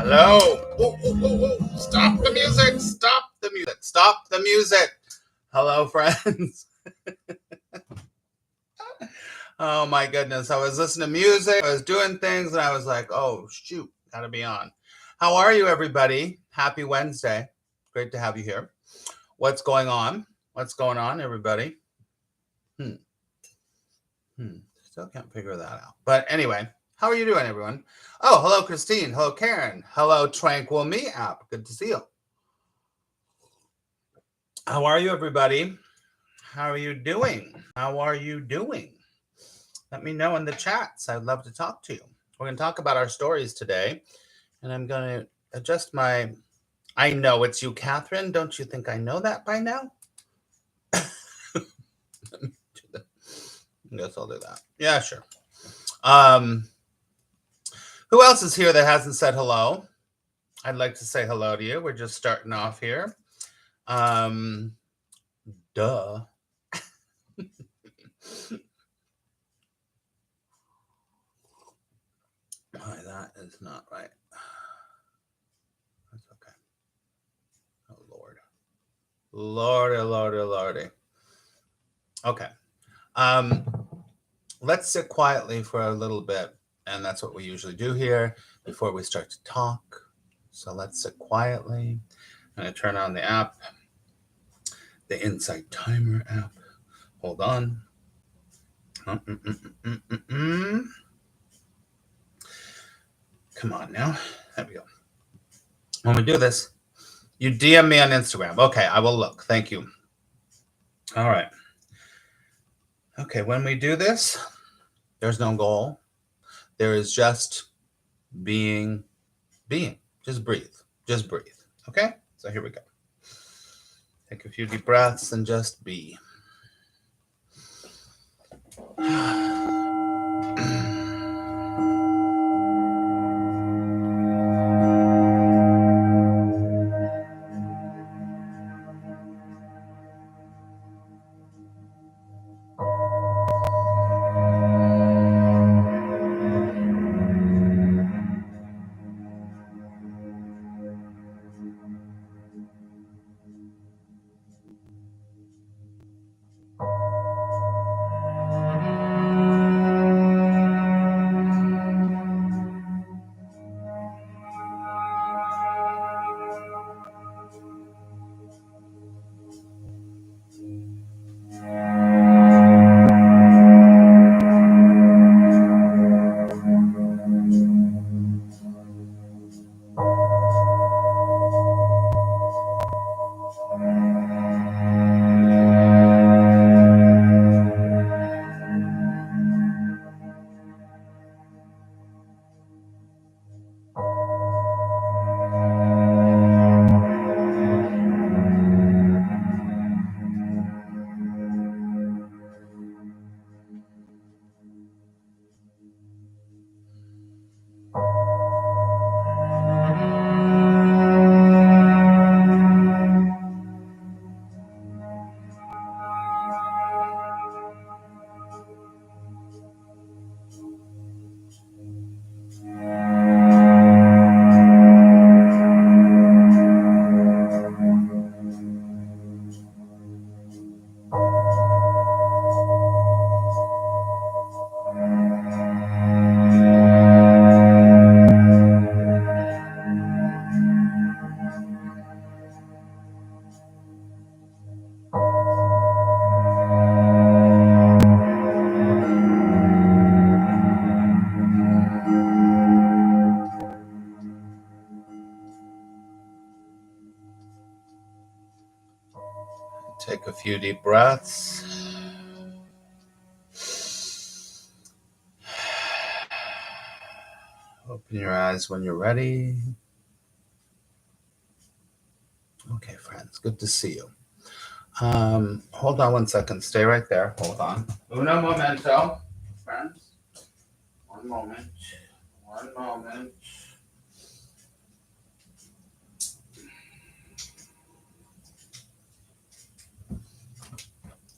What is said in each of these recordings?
Hello. Stop the music. Stop the music. Stop the music. Hello, friends. Oh, my goodness. I was listening to music. I was doing things, and I was like, oh, shoot. Got to be on. How are you, everybody? Happy Wednesday. Great to have you here. What's going on? What's going on, everybody? Still can't figure that out. But anyway, how are you doing, everyone? Oh, hello, Christine. Hello, Karen. Hello, Tranquil Me app. Good to see you. How are you, everybody? How are you doing? How are you doing? Let me know in the chats. I'd love to talk to you. We're going to talk about our stories today. And I'm going to adjust my... I know it's you, Catherine. Don't you think I know that by now? I guess I'll do that. Yeah, sure. Who else is here that hasn't said hello? I'd like to say hello to you. We're just starting off here. Duh. That is not right. That's okay. Oh, Lord. Lordy. Okay. Let's sit quietly for a little bit. And that's what we usually do here before we start to talk. So let's sit quietly. I'm going to turn on the app, the Insight Timer app. Hold on. Come on now. There we go. When we do this, you DM me on Instagram. Okay, I will look. Thank you. All right. Okay, when we do this, there's no goal. There is just being. Just breathe. Okay? So here we go. Take a few deep breaths and just be. Take a few deep breaths. Open your eyes when you're ready. Okay, friends, good to see you. Hold on one second. Stay right there. Hold on. Uno momento, friends. One moment.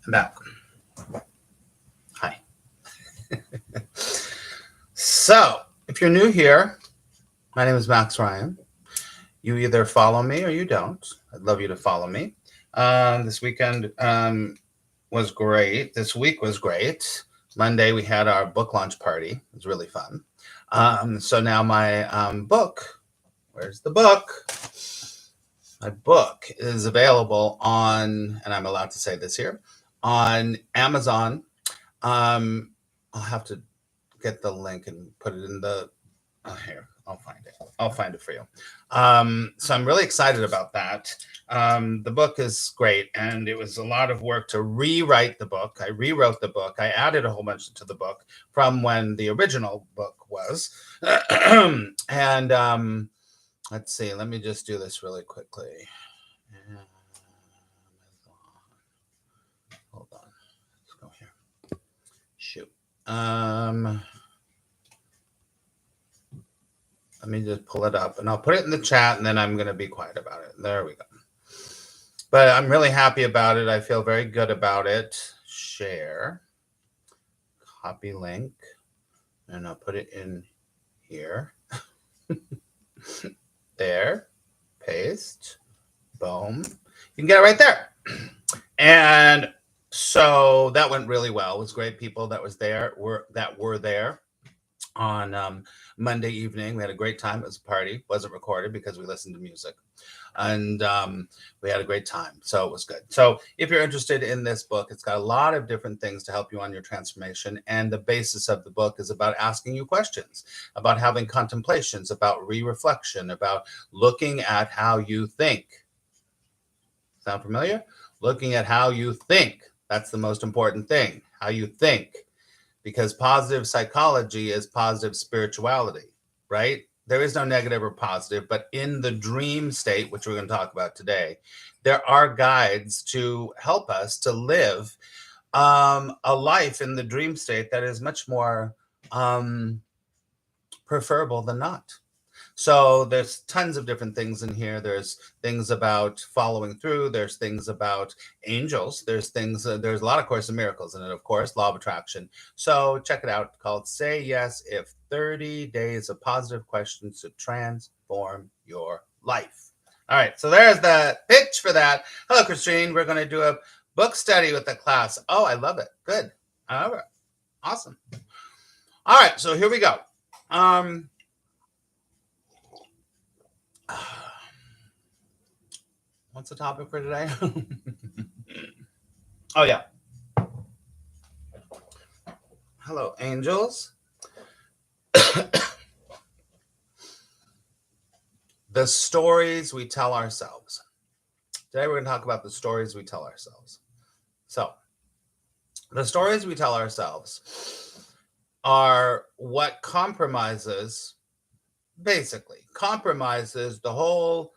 I'm back. Hi. So, if you're new here, My name is Max Ryan. You either follow me or you don't. I'd love you to follow me. This weekend was great. This week was great. Monday we had our book launch party. It was really fun. So now my book, where's the book? My book is available on, and I'm allowed to say this here, on Amazon. I'll have to get the link and put it in the here. I'll find it. I'll find it for you. So I'm really excited about that. The book is great, and it was a lot of work to rewrite the book. I rewrote the book. I added a whole bunch to the book from when the original book was. And let's see. Let me just do this really quickly. Hold on. Let's go here. Shoot. Let me just pull it up, and I'll put it in the chat, and then I'm going to be quiet about it. There we go. But I'm really happy about it. I feel very good about it. Share. Copy link. And I'll put it in here. There. Paste. Boom. You can get it right there. And so that went really well. It was great people that were there on Monday evening. We had a great time. It was a party. It wasn't recorded because we listened to music. And we had a great time. So it was good. So if you're interested in this book, it's got a lot of different things to help you on your transformation. And the basis of the book is about asking you questions, about having contemplations, about re-reflection, about looking at how you think. Sound familiar? Looking at how you think. That's the most important thing, how you think. Because positive psychology is positive spirituality, right? There is no negative or positive, but in the dream state, which we're going to talk about today, there are guides to help us to live a life in the dream state that is much more preferable than not. So there's tons of different things in here. There's things about following through. There's things about angels. There's a lot of Course in Miracles in it, of course, law of attraction. So check it out, called Say Yes If 30 Days of Positive Questions to Transform Your Life. All right, so there's the pitch for that. Hello, Christine. We're going to do a book study with the class. Oh, I love it. Good. All right. Awesome. All right, so here we go. What's the topic for today? Oh, yeah. Hello, angels. The stories we tell ourselves. Today we're going to talk about the stories we tell ourselves. So, the stories we tell ourselves are what compromises the whole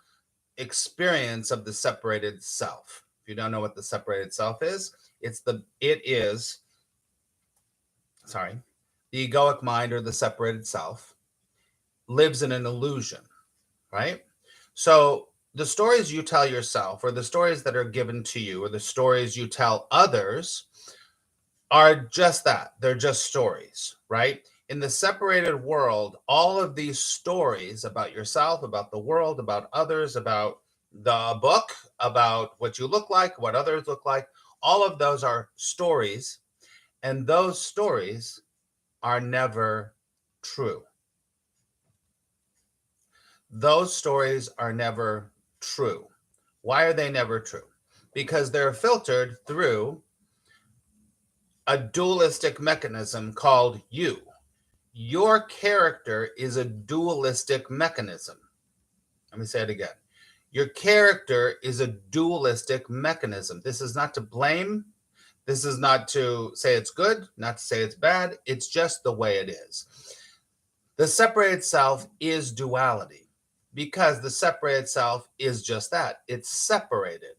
experience of the separated self. If you don't know what the separated self is, the egoic mind, or the separated self, lives in an illusion, right? So the stories you tell yourself, or the stories that are given to you, or the stories you tell others, are just that. They're just stories, right? In the separated world, all of these stories about yourself, about the world, about others, about the book, about what you look like, what others look like, all of those are stories, and those stories are never true. Those stories are never true. Why are they never true? Because they're filtered through a dualistic mechanism called you. Your character is a dualistic mechanism. Let me say it again. Your character is a dualistic mechanism. This is not to blame. This is not to say it's good, not to say it's bad. It's just the way it is. The separated self is duality, because the separated self is just that. It's separated.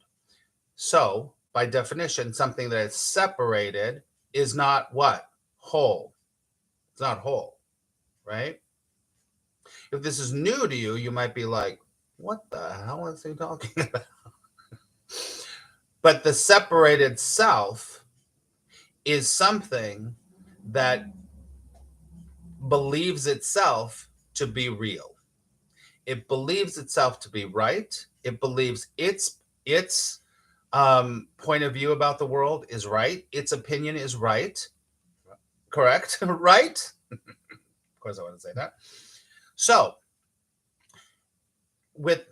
So, by definition, something that is separated is not what? Whole. It's not whole, right? If this is new to you, you might be like, what the hell is he talking about? But the separated self is something that believes itself to be real. It believes itself to be right. It believes its point of view about the world is right. Its opinion is right. Correct? Right? Of course, I want to say that. So, with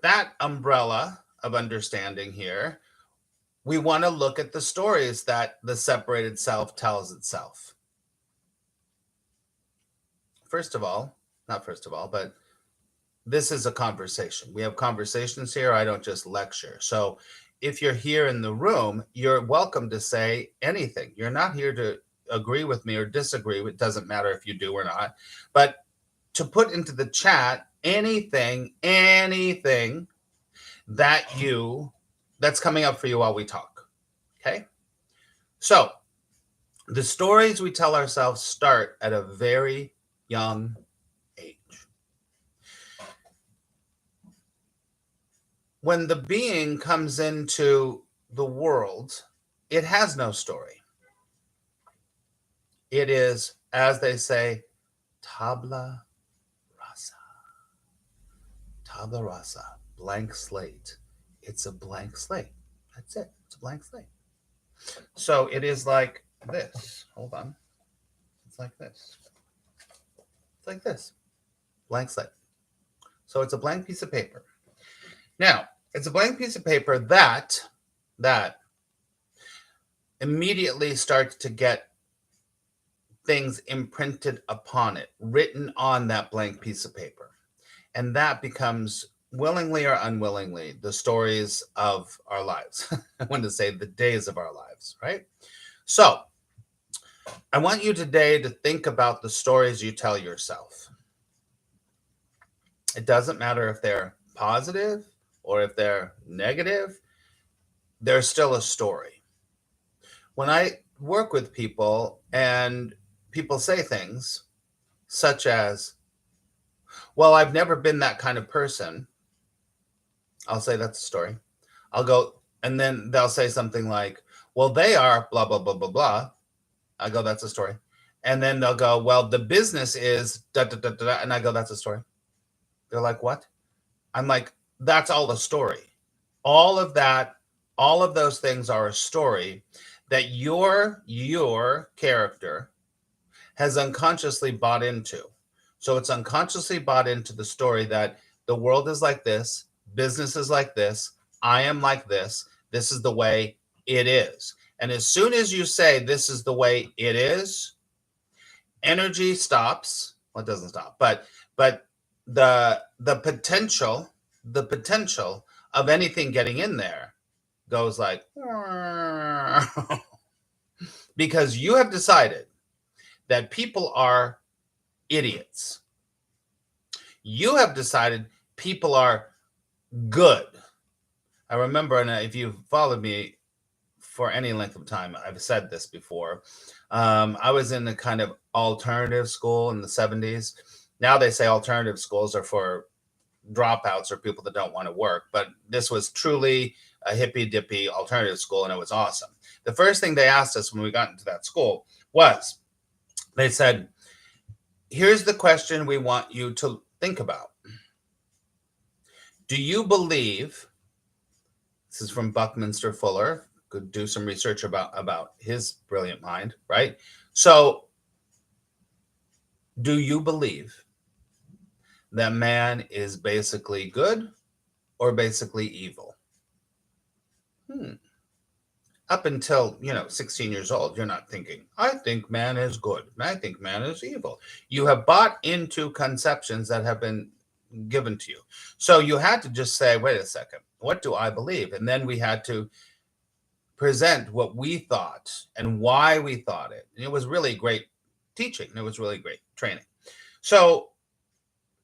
that umbrella of understanding here, we want to look at the stories that the separated self tells itself. First of all, not first of all, but this is a conversation. We have conversations here. I don't just lecture. So if you're here in the room, you're welcome to say anything. You're not here to agree with me or disagree. It doesn't matter if you do or not. But to put into the chat anything that's coming up for you while we talk. Okay? So the stories we tell ourselves start at a very young age. When the being comes into the world, it has no story. It is, as they say, tabla rasa. Tabla rasa, blank slate. It's a blank slate. That's it. It's a blank slate. So it is like this. Hold on. It's like this. It's like this. Blank slate. So it's a blank piece of paper. Now, it's a blank piece of paper that immediately starts to get things imprinted upon it, written on that blank piece of paper. And that becomes, willingly or unwillingly, the stories of our lives. I want to say the days of our lives, right? So I want you today to think about the stories you tell yourself. It doesn't matter if they're positive or if they're negative, they're still a story. When I work with people and people say things such as, well, I've never been that kind of person, I'll say that's a story. I'll go, and then they'll say something like, well, they are blah, blah, blah, blah, blah. I go, that's a story. And then they'll go, well, the business is da, da, da, da, da. And I go, that's a story. They're like, what? I'm like, that's all a story. All of that, all of those things are a story that your character has unconsciously bought into. So it's unconsciously bought into the story that the world is like this, business is like this, I am like this is the way it is. And as soon as you say this is the way it is, energy stops. Well, it doesn't stop, but the potential of anything getting in there goes like, because you have decided that people are idiots. You have decided people are good. I remember, and if you've followed me for any length of time, I've said this before. I was in a kind of alternative school in the 70s. Now they say alternative schools are for dropouts or people that don't want to work, but this was truly a hippy dippy alternative school, and it was awesome. The first thing they asked us when we got into that school was, they said, here's the question we want you to think about. Do you believe, this is from Buckminster Fuller, could do some research about his brilliant mind, right? So do you believe that man is basically good or basically evil? Up until, 16 years old, you're not thinking, I think man is good, and I think man is evil. You have bought into conceptions that have been given to you. So you had to just say, wait a second, what do I believe? And then we had to present what we thought and why we thought it. And it was really great teaching. It was really great training. So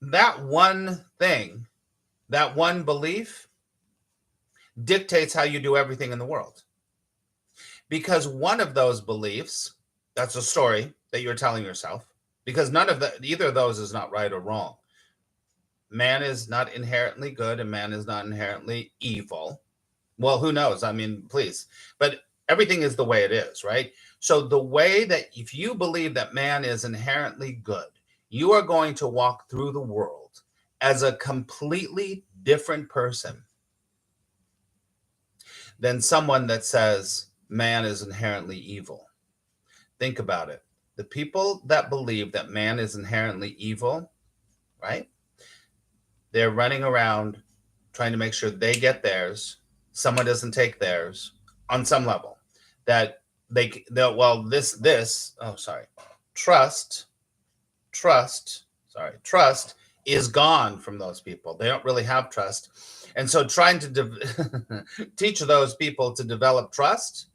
that one thing, that one belief dictates how you do everything in the world. Because one of those beliefs, that's a story that you're telling yourself, because either of those is not right or wrong. Man is not inherently good and man is not inherently evil. Well, who knows? I mean, please. But everything is the way it is, right? So the way that if you believe that man is inherently good, you are going to walk through the world as a completely different person than someone that says man is inherently evil. Think about it. The people that believe that man is inherently evil, right? They're running around trying to make sure they get theirs, someone doesn't take theirs on some level. That trust is gone from those people. They don't really have trust. And so trying to teach those people to develop trust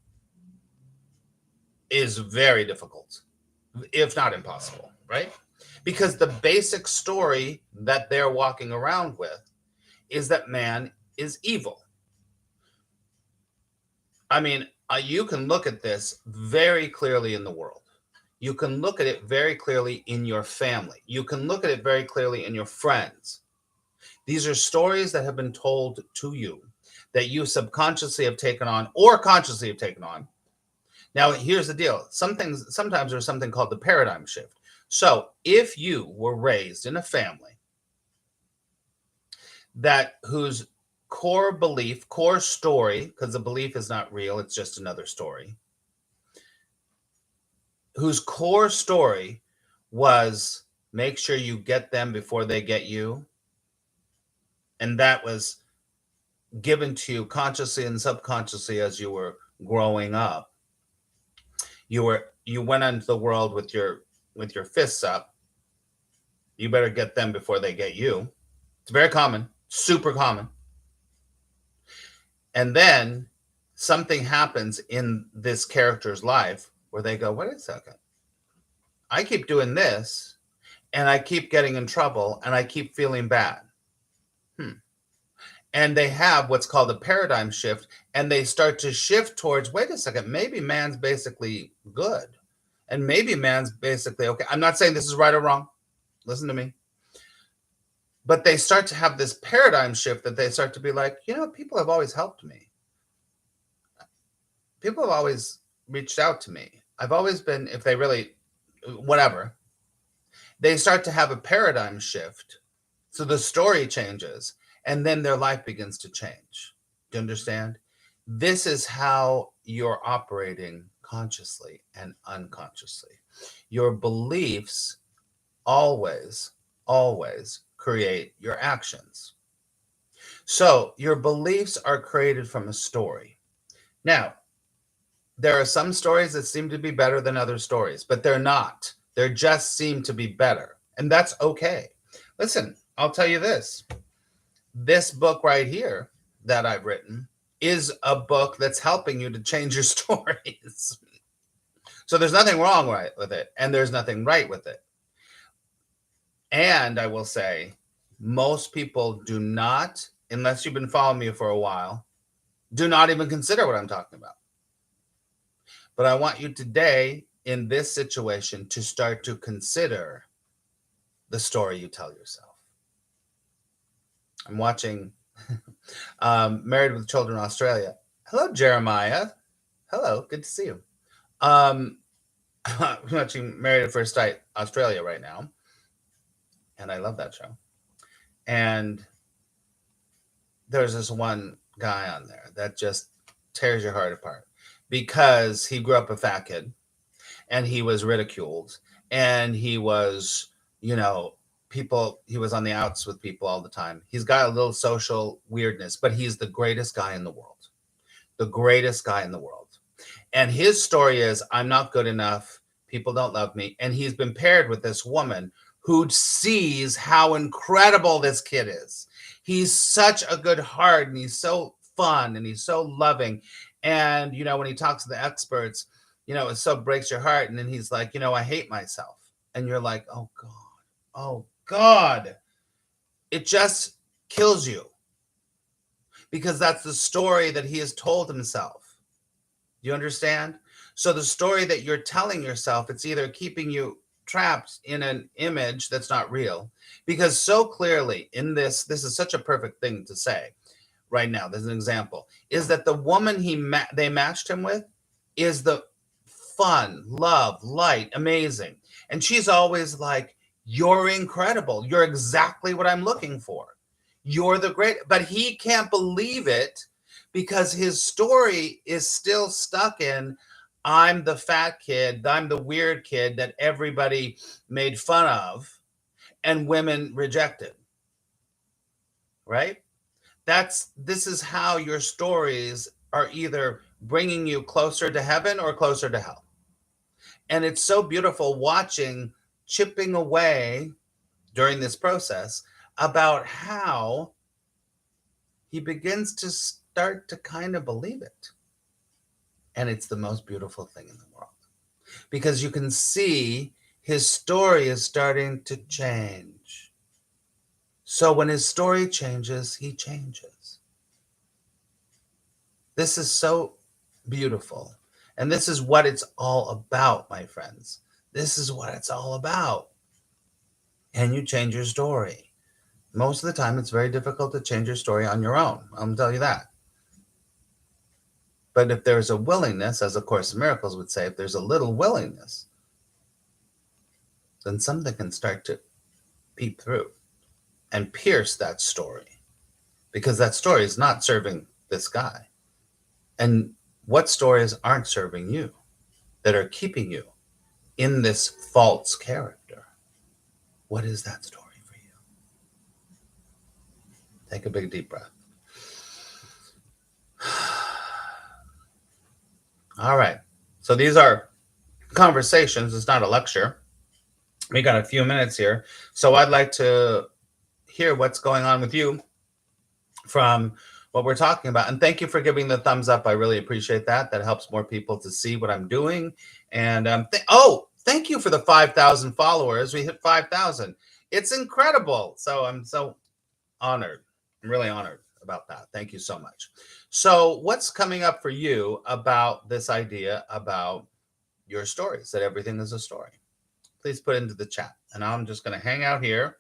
is very difficult, if not impossible, right? Because the basic story that they're walking around with is that man is evil. I mean, you can look at this very clearly in the world. You can look at it very clearly in your family. You can look at it very clearly in your friends. These are stories that have been told to you that you subconsciously have taken on or consciously have taken on. Now, here's the deal. Sometimes there's something called the paradigm shift. So if you were raised in a family whose core belief, core story, because the belief is not real, it's just another story, whose core story was make sure you get them before they get you, and that was given to you consciously and subconsciously as you were growing up. You went into the world with your fists up. You better get them before they get you. It's very common, super common. And then something happens in this character's life where they go, wait a second. I keep doing this and I keep getting in trouble and I keep feeling bad. And they have what's called a paradigm shift, and they start to shift towards, wait a second, maybe man's basically good. And maybe man's basically okay. I'm not saying this is right or wrong. Listen to me. But they start to have this paradigm shift that they start to be like, people have always helped me. People have always reached out to me. I've always been, if they really, whatever. They start to have a paradigm shift. So the story changes. And then their life begins to change. Do you understand? This is how you're operating consciously and unconsciously. Your beliefs always create your actions. So your beliefs are created from a story. Now, there are some stories that seem to be better than other stories, but they're not. They just seem to be better. And that's okay. Listen, I'll tell you this. This book right here that I've written is a book that's helping you to change your stories. So there's nothing wrong with it, and there's nothing right with it. And I will say, most people do not, unless you've been following me for a while, do not even consider what I'm talking about. But I want you today, in this situation, to start to consider the story you tell yourself. I'm watching Married with Children Australia. Hello, Jeremiah. Hello, good to see you. I'm watching Married at First Sight Australia right now. And I love that show. And there's this one guy on there that just tears your heart apart because he grew up a fat kid and he was ridiculed and he was, he was on the outs with people all the time. He's got a little social weirdness, but he's the greatest guy in the world. The greatest guy in the world. And his story is, I'm not good enough. People don't love me. And he's been paired with this woman who sees how incredible this kid is. He's such a good heart and he's so fun and he's so loving. And, when he talks to the experts, it so breaks your heart. And then he's like, I hate myself. And you're like, oh God, it just kills you because that's the story that he has told himself. Do you understand? So the story that you're telling yourself, it's either keeping you trapped in an image that's not real, because so clearly in this is such a perfect thing to say right now. There's an example, is that the woman they matched him with is the fun, love, light, amazing. And she's always like, You're incredible. You're exactly what I'm looking for. You're the great. But he can't believe it because his story is still stuck in, I'm the fat kid, I'm the weird kid that everybody made fun of and women rejected. Right? This is how your stories are either bringing you closer to heaven or closer to hell. And it's so beautiful watching, chipping away during this process about how he begins to start to kind of believe it. And it's the most beautiful thing in the world because you can see his story is starting to change. So when his story changes, he changes. This is so beautiful. And this is what it's all about, my friends. This is what it's all about. And you change your story. Most of the time, it's very difficult to change your story on your own. I'm going to tell you that. But if there's a willingness, as A Course in Miracles would say, if there's a little willingness, then something can start to peep through and pierce that story. Because that story is not serving this guy. And what stories aren't serving you that are keeping you in this false character? What is that story for you? Take a big deep breath. All right. So these are conversations. It's not a lecture. We got a few minutes here. So I'd like to hear what's going on with you from what we're talking about. And thank you for giving the thumbs up. I really appreciate that. That helps more people to see what I'm doing. And thank you for the 5,000 followers. We hit 5,000. It's incredible. So I'm so honored. I'm really honored about that. Thank you so much. So what's coming up for you about this idea about your stories, that everything is a story? Please put it into the chat. And I'm just going to hang out here.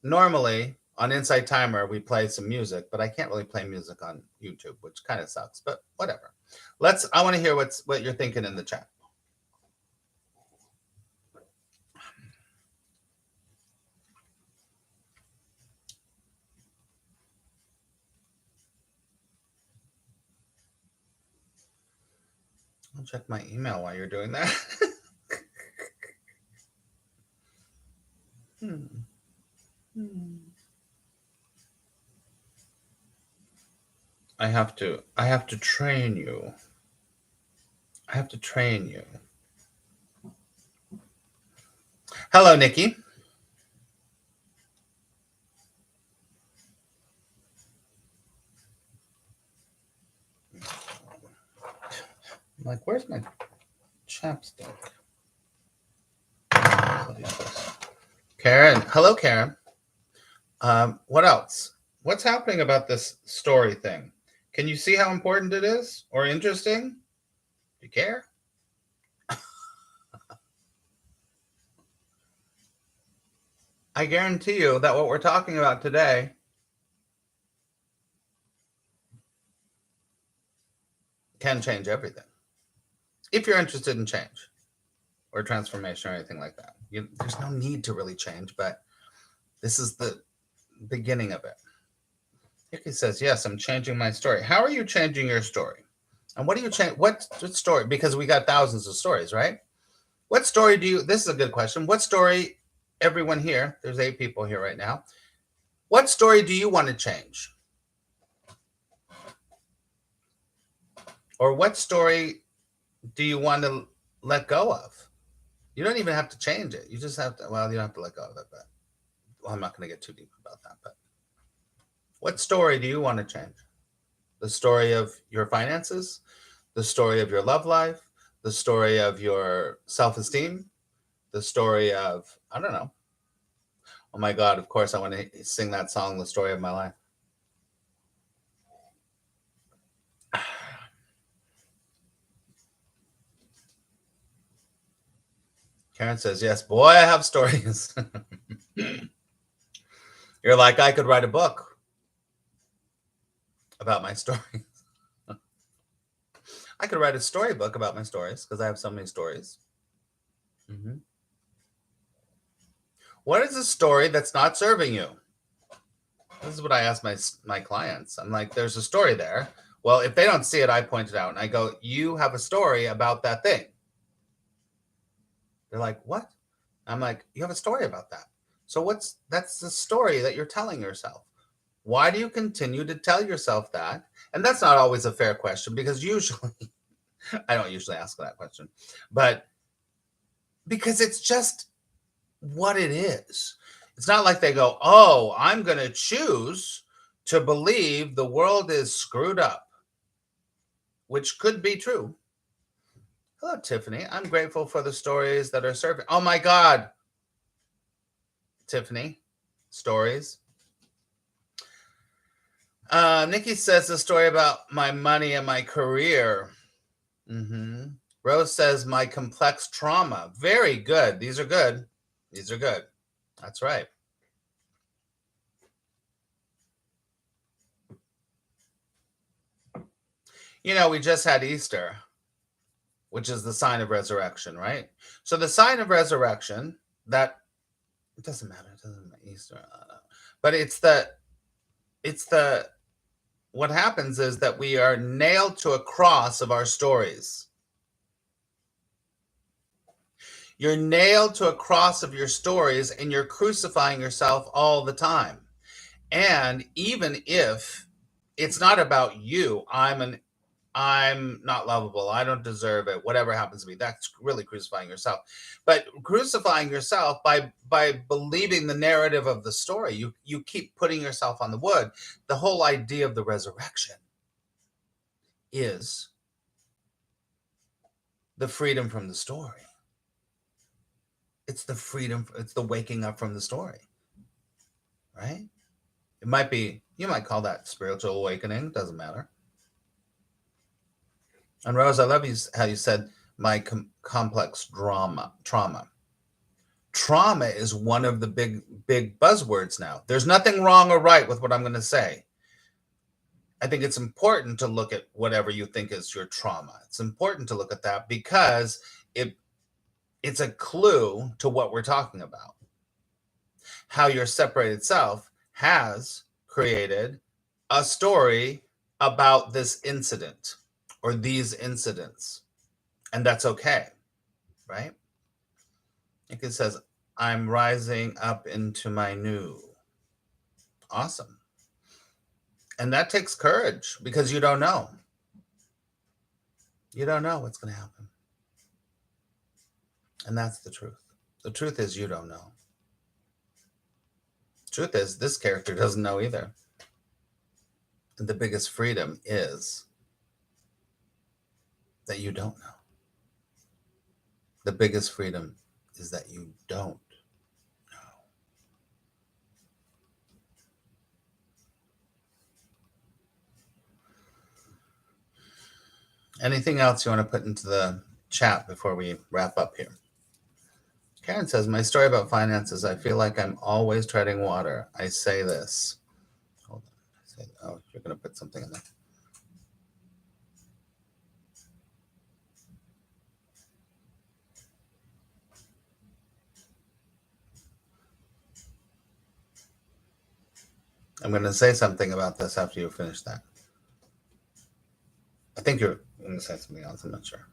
Normally on Insight Timer, we play some music, but I can't really play music on YouTube, which kind of sucks, but whatever. I want to hear what you're thinking in the chat. I'll check my email while you're doing that. I have to train you. I have to train you. Hello, Nikki. I'm like, where's my chapstick? Karen. Hello, Karen. What else? What's happening about this story thing? Can you see how important it is or interesting? Do you care? I guarantee you that what we're talking about today can change everything. If you're interested in change or transformation or anything like that. There's no need to really change, but this is the beginning of it. Nikki says, yes, I'm changing my story. How are you changing your story? And what do you change? What story? Because we got thousands of stories, right? What story this is a good question. What story, everyone here, there's 8 people here right now. What story do you want to change? Or what story do you want to let go of? You don't even have to change it. You just have to, well, you don't have to let go of it, but I'm not going to get too deep about that. But what story do you want to change? The story of your finances, the story of your love life, the story of your self-esteem, the story of, I don't know. Oh my God, of course I want to sing that song, The Story of My Life. Karen says, yes, boy, I have stories. You're like, I could write a book about my stories. I could write a storybook about my stories because I have so many stories. What is a story that's not serving you? This is what I ask my clients. I'm like, there's a story there. Well, if they don't see it, I point it out and I go, you have a story about that thing. They're like, what? I'm like, you have a story about that. So that's the story that you're telling yourself. Why do you continue to tell yourself that? And that's not always a fair question, because usually, I don't usually ask that question, but because it's just what it is. It's not like they go, oh, I'm going to choose to believe the world is screwed up, which could be true. Hello, Tiffany. I'm grateful for the stories that are serving. Oh my God, Tiffany, stories. Nikki says the story about my money and my career. Rose says my complex trauma. Very good. These are good. These are good. That's right. We just had Easter, which is the sign of resurrection, right? So the sign of resurrection, that it doesn't matter. It doesn't matter. Easter, but what happens is that we are nailed to a cross of our stories. You're nailed to a cross of your stories, and you're crucifying yourself all the time. And even if it's not about you, I'm not lovable, I don't deserve it, whatever happens to me, that's really crucifying yourself. But crucifying yourself by believing the narrative of the story, you keep putting yourself on the wood. The whole idea of the resurrection is the freedom from the story. It's the freedom, it's the waking up from the story, right? It might be, you might call that spiritual awakening, doesn't matter. And Rose, I love how you said my complex trauma. Trauma is one of the big buzzwords now. There's nothing wrong or right with what I'm going to say. I think it's important to look at whatever you think is your trauma. It's important to look at that because it's a clue to what we're talking about. How your separated self has created a story about this incident or these incidents. And that's okay, right? It says, I'm rising up into my new. Awesome. And that takes courage because you don't know. You don't know what's going to happen. And that's the truth. The truth is you don't know. The truth is this character doesn't know either. And the biggest freedom is that you don't know. The biggest freedom is that you don't know. Anything else you want to put into the chat before we wrap up here? Karen says, my story about finances, I feel like I'm always treading water. I say this. Hold on. Oh, you're going to put something in there. I'm going to say something about this after you finish that. I think you're going to say something else. I'm not sure.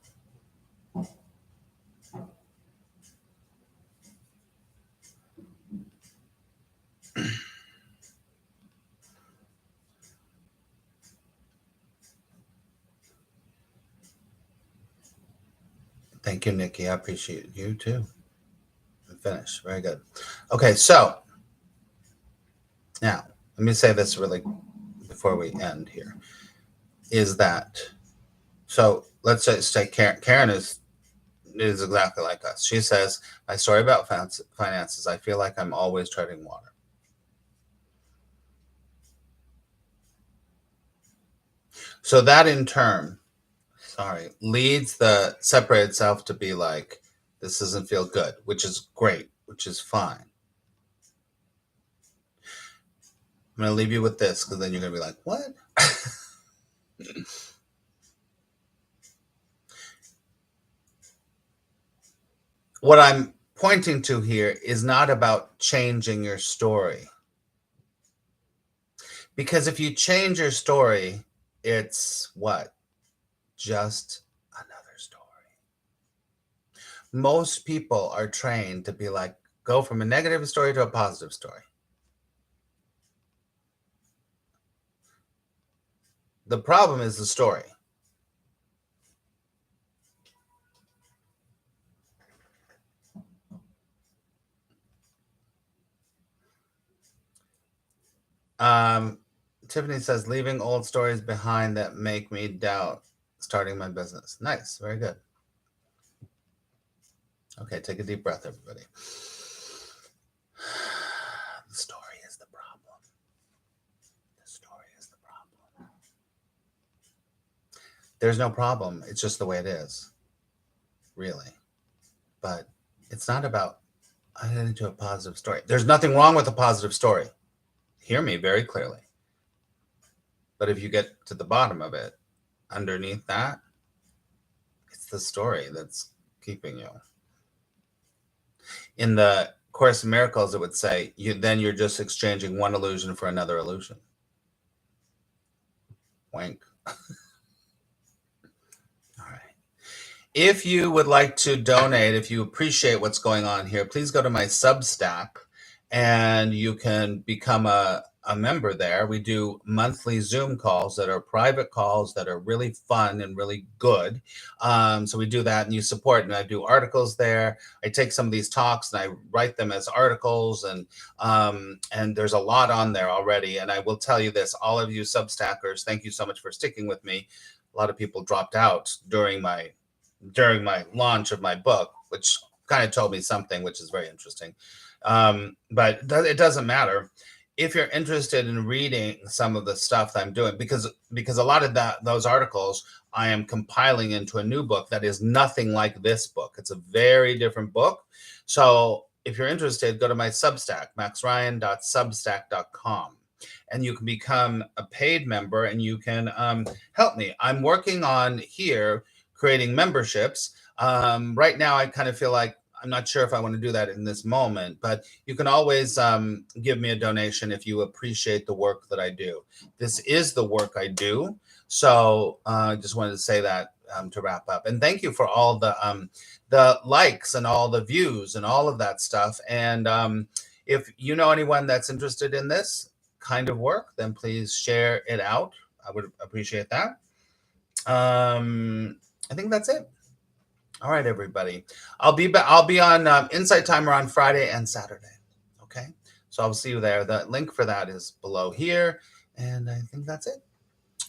Thank you, Nikki. I appreciate you too. Finish. Very good. Okay, so now let me say this really before we end here. Is that so? Let's say Karen is exactly like us. She says, my story about finances, I feel like I'm always treading water. So that in turn, leads the separated self to be like, this doesn't feel good, which is great, which is fine. I'm going to leave you with this because then you're going to be like, what? What I'm pointing to here is not about changing your story. Because if you change your story, it's what? Just another story. Most people are trained to be like, go from a negative story to a positive story. The problem is the story. Tiffany says, leaving old stories behind that make me doubt starting my business. Nice. Very good. Okay, take a deep breath, everybody. The story is the problem. The story is the problem. There's no problem. It's just the way it is. Really. But it's not about, I get into a positive story. There's nothing wrong with a positive story. Hear me very clearly. But if you get to the bottom of it, underneath that, it's the story that's keeping you. In the Course in Miracles, it would say, you're just exchanging one illusion for another illusion. Wink. All right. If you would like to donate, if you appreciate what's going on here, please go to my Substack and you can become a member there. We do monthly Zoom calls that are private calls that are really fun and really good. So we do that and you support, and I do articles there. I take some of these talks and I write them as articles, and there's a lot on there already. And I will tell you this, all of you Substackers, thank you so much for sticking with me. A lot of people dropped out during my launch of my book, which kind of told me something, which is very interesting. But it doesn't matter. If you're interested in reading some of the stuff that I'm doing, because a lot of those articles I am compiling into a new book that is nothing like this book. It's a very different book. So if you're interested, go to my Substack, maxryan.substack.com, and you can become a paid member and you can help me. I'm working on here creating memberships. Right now, I kind of feel like I'm not sure if I want to do that in this moment, but you can always give me a donation if you appreciate the work that I do. This is the work I do. So I just wanted to say that to wrap up. And thank you for all the likes and all the views and all of that stuff. And if you know anyone that's interested in this kind of work, then please share it out. I would appreciate that. I think that's it. All right, everybody. I'll be on Insight Timer on Friday and Saturday. Okay, so I'll see you there. The link for that is below here, and I think that's it.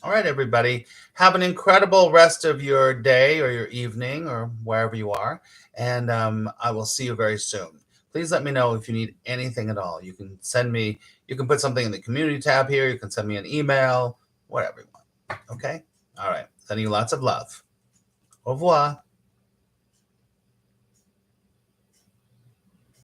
All right, everybody. Have an incredible rest of your day or your evening or wherever you are, and I will see you very soon. Please let me know if you need anything at all. You can send me. You can put something in the community tab here. You can send me an email, whatever you want. Okay. All right. Sending you lots of love. Au revoir.